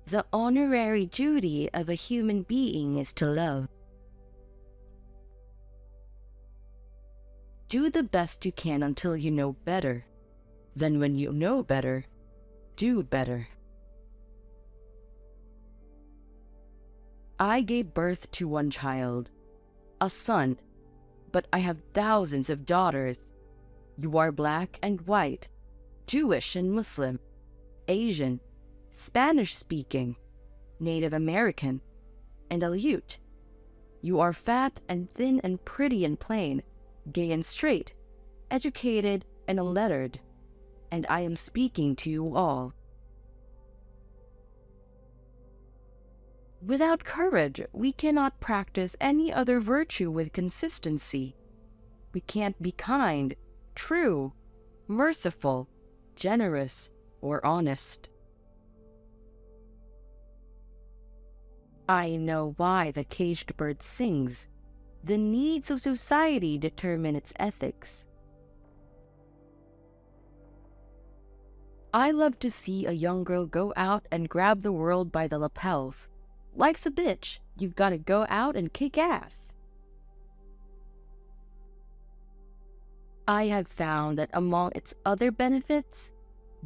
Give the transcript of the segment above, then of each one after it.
The honorary duty of a human being is to love. Do the best you can until you know better. Then when you know better, do better. I gave birth to one child, a son, but I have thousands of daughters. You are black and white, Jewish and Muslim, Asian, Spanish-speaking, Native American, and Aleut. You are fat and thin and pretty and plain, gay and straight, educated and unlettered, and I am speaking to you all. Without courage, we cannot practice any other virtue with consistency. We can't be kind, true, merciful, generous, or honest. I know why the caged bird sings. The needs of society determine its ethics. I love to see a young girl go out and grab the world by the lapels. Life's a bitch. You've got to go out and kick ass. I have found that among its other benefits,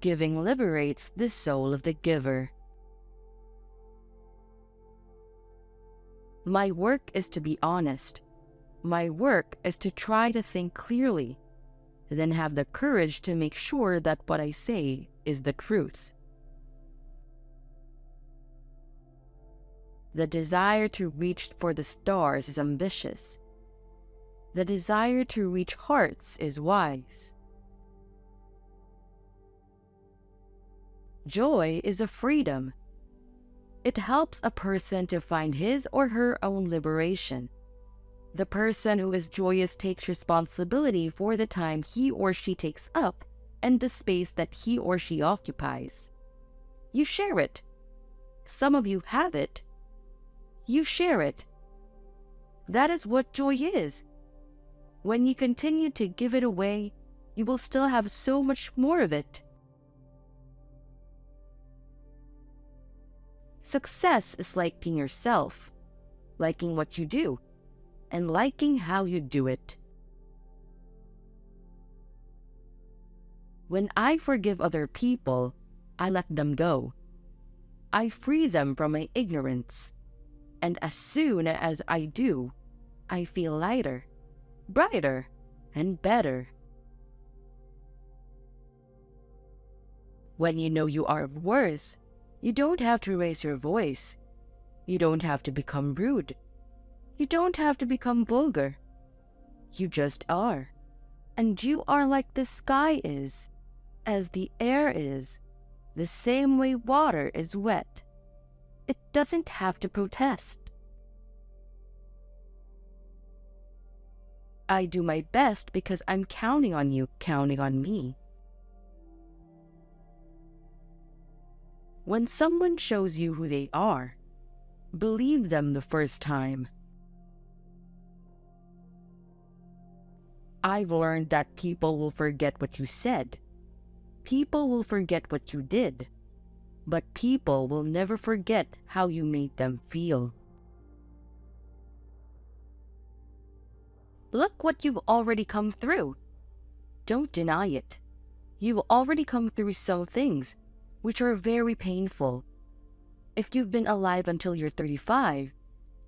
giving liberates the soul of the giver. My work is to be honest. My work is to try to think clearly, then have the courage to make sure that what I say is the truth. The desire to reach for the stars is ambitious. The desire to reach hearts is wise. Joy is a freedom. It helps a person to find his or her own liberation. The person who is joyous takes responsibility for the time he or she takes up and the space that he or she occupies. You share it. Some of you have it. You share it. That is what joy is. When you continue to give it away, you will still have so much more of it. Success is liking yourself, liking what you do, and liking how you do it. When I forgive other people, I let them go. I free them from my ignorance. And as soon as I do, I feel lighter, brighter, and better. When you know you are of worth, you don't have to raise your voice. You don't have to become rude. You don't have to become vulgar. You just are. And you are like the sky is, as the air is, the same way water is wet. It doesn't have to protest. I do my best because I'm counting on you, counting on me. When someone shows you who they are, believe them the first time. I've learned that people will forget what you said. People will forget what you did. But people will never forget how you made them feel. Look what you've already come through. Don't deny it. You've already come through some things, which are very painful. If you've been alive until you're 35,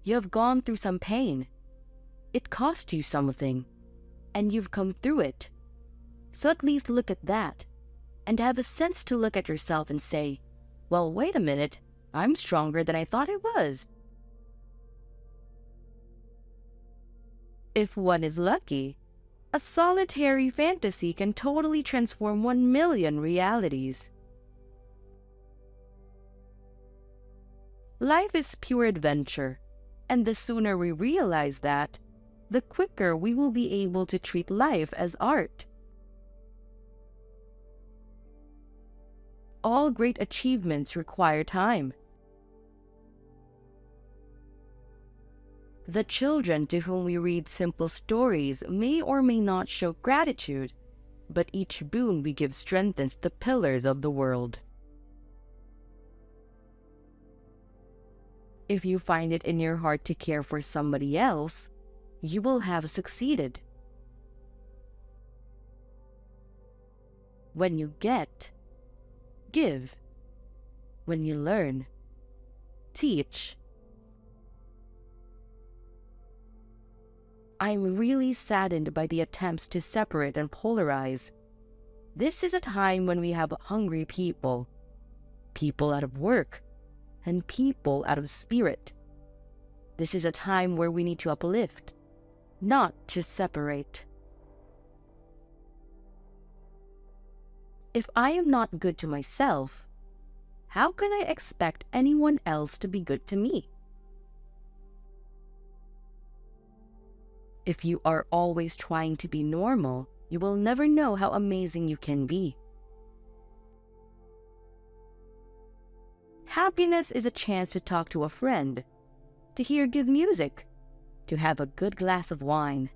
you have gone through some pain. It cost you something, and you've come through it. So at least look at that, and have the sense to look at yourself and say, well, wait a minute, I'm stronger than I thought I was. If one is lucky, a solitary fantasy can totally transform 1,000,000 realities. Life is pure adventure, and the sooner we realize that, the quicker we will be able to treat life as art. All great achievements require time. The children to whom we read simple stories may or may not show gratitude, but each boon we give strengthens the pillars of the world. If you find it in your heart to care for somebody else, you will have succeeded. When you get, give. When you learn, teach. I'm really saddened by the attempts to separate and polarize. This is a time when we have hungry people, people out of work, and people out of spirit. This is a time where we need to uplift, not to separate. If I am not good to myself, how can I expect anyone else to be good to me? If you are always trying to be normal, you will never know how amazing you can be. Happiness is a chance to talk to a friend, to hear good music, to have a good glass of wine.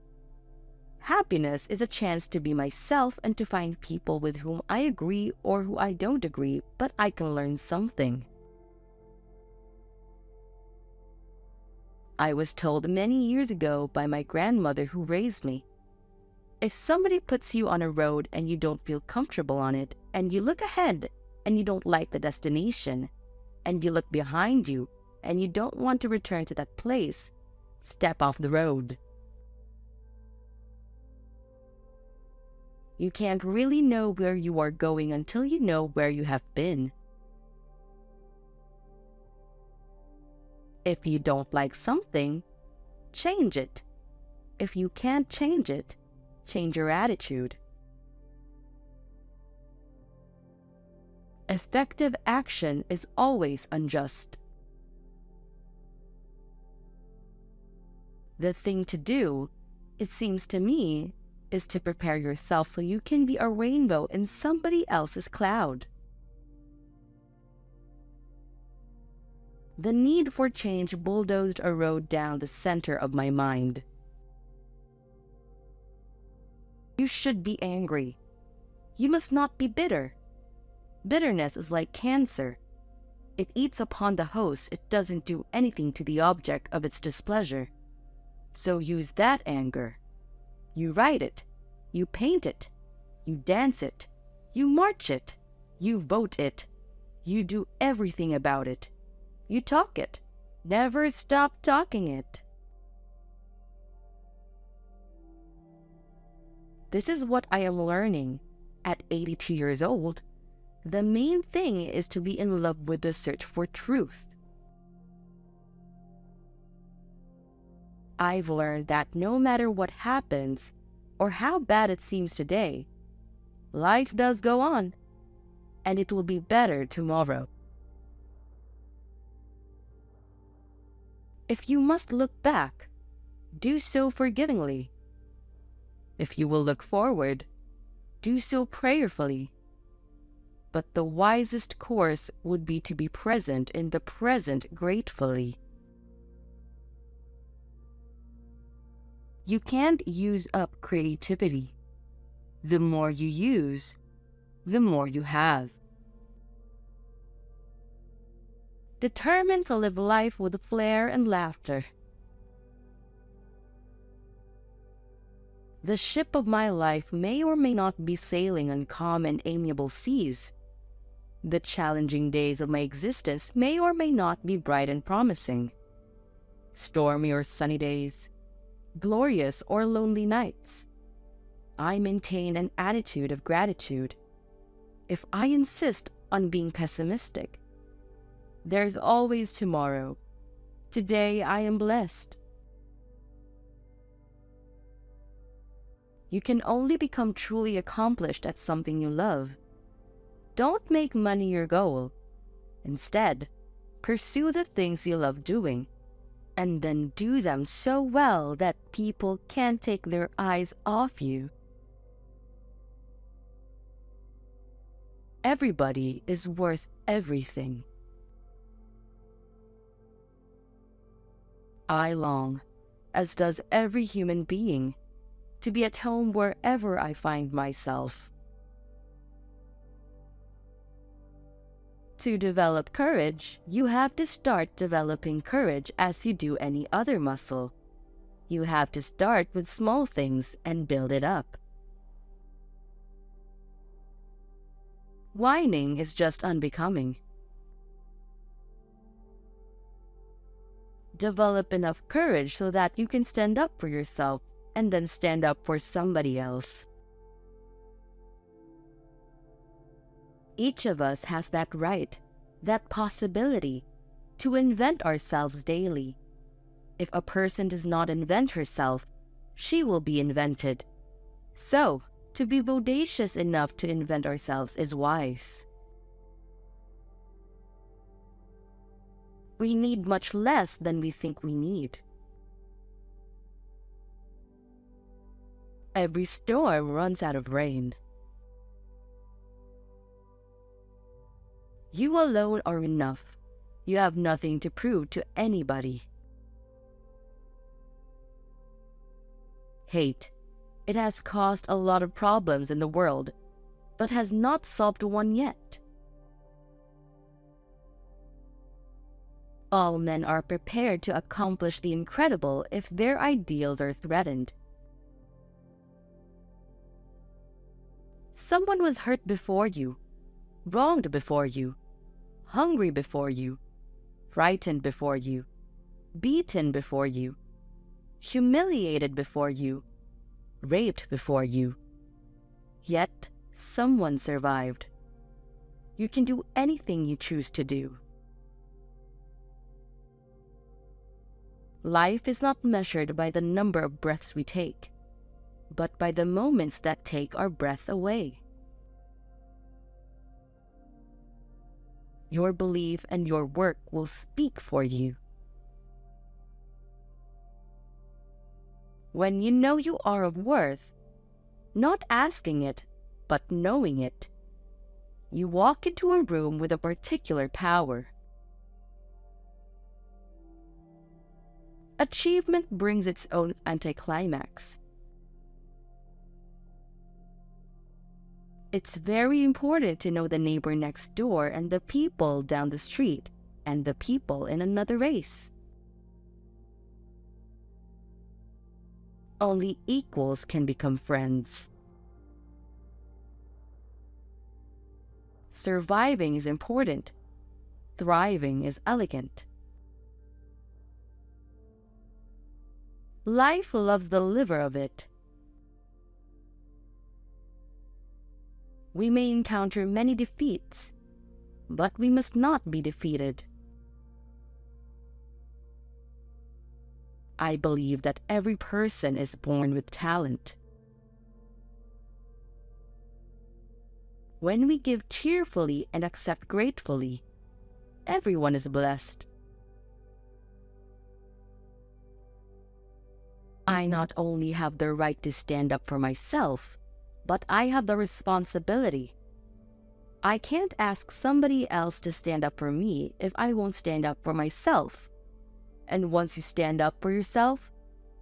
Happiness is a chance to be myself and to find people with whom I agree or who I don't agree, but I can learn something. I was told many years ago by my grandmother who raised me, if somebody puts you on a road and you don't feel comfortable on it, and you look ahead and you don't like the destination, and you look behind you and you don't want to return to that place, step off the road. You can't really know where you are going until you know where you have been. If you don't like something, change it. If you can't change it, change your attitude. Effective action is always unjust. The thing to do, it seems to me, is to prepare yourself so you can be a rainbow in somebody else's cloud. The need for change bulldozed a road down the center of my mind. You should be angry. You must not be bitter. Bitterness is like cancer. It eats upon the host, it doesn't do anything to the object of its displeasure. So use that anger. You write it, you paint it, you dance it, you march it, you vote it, you do everything about it. You talk it. Never stop talking it. This is what I am learning at 82 years old. The main thing is to be in love with the search for truth. I've learned that no matter what happens, or how bad it seems today, life does go on, and it will be better tomorrow. If you must look back, do so forgivingly. If you will look forward, do so prayerfully. But the wisest course would be to be present in the present gratefully. You can't use up creativity. The more you use, the more you have. Determined to live life with flair and laughter. The ship of my life may or may not be sailing on calm and amiable seas. The challenging days of my existence may or may not be bright and promising. Stormy or sunny days, glorious or lonely nights. I maintain an attitude of gratitude. If I insist on being pessimistic, there's always tomorrow. Today I am blessed. You can only become truly accomplished at something you love. Don't make money your goal. Instead, pursue the things you love doing, and then do them so well that people can't take their eyes off you. Everybody is worth everything. I long, as does every human being, to be at home wherever I find myself. To develop courage, you have to start developing courage as you do any other muscle. You have to start with small things and build it up. Whining is just unbecoming. Develop enough courage so that you can stand up for yourself and then stand up for somebody else. Each of us has that right, that possibility, to invent ourselves daily. If a person does not invent herself, she will be invented. So, to be bodacious enough to invent ourselves is wise. We need much less than we think we need. Every storm runs out of rain. You alone are enough. You have nothing to prove to anybody. Hate. It has caused a lot of problems in the world, but has not solved one yet. All men are prepared to accomplish the incredible if their ideals are threatened. Someone was hurt before you, wronged before you, hungry before you, frightened before you, beaten before you, humiliated before you, raped before you. Yet, someone survived. You can do anything you choose to do. Life is not measured by the number of breaths we take, but by the moments that take our breath away. Your belief and your work will speak for you. When you know you are of worth, not asking it, but knowing it, you walk into a room with a particular power. Achievement brings its own anticlimax. It's very important to know the neighbor next door and the people down the street and the people in another race. Only equals can become friends. Surviving is important. Thriving is elegant. Life loves the liver of it. We may encounter many defeats, but we must not be defeated. I believe that every person is born with talent. When we give cheerfully and accept gratefully, everyone is blessed. I not only have the right to stand up for myself, but I have the responsibility. I can't ask somebody else to stand up for me if I won't stand up for myself. And once you stand up for yourself,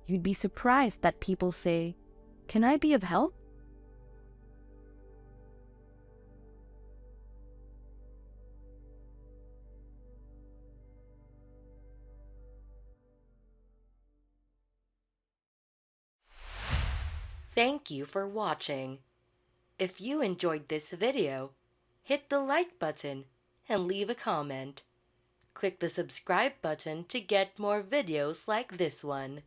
you'd be surprised that people say, "Can I be of help?" Thank you for watching. If you enjoyed this video, hit the like button and leave a comment. Click the subscribe button to get more videos like this one.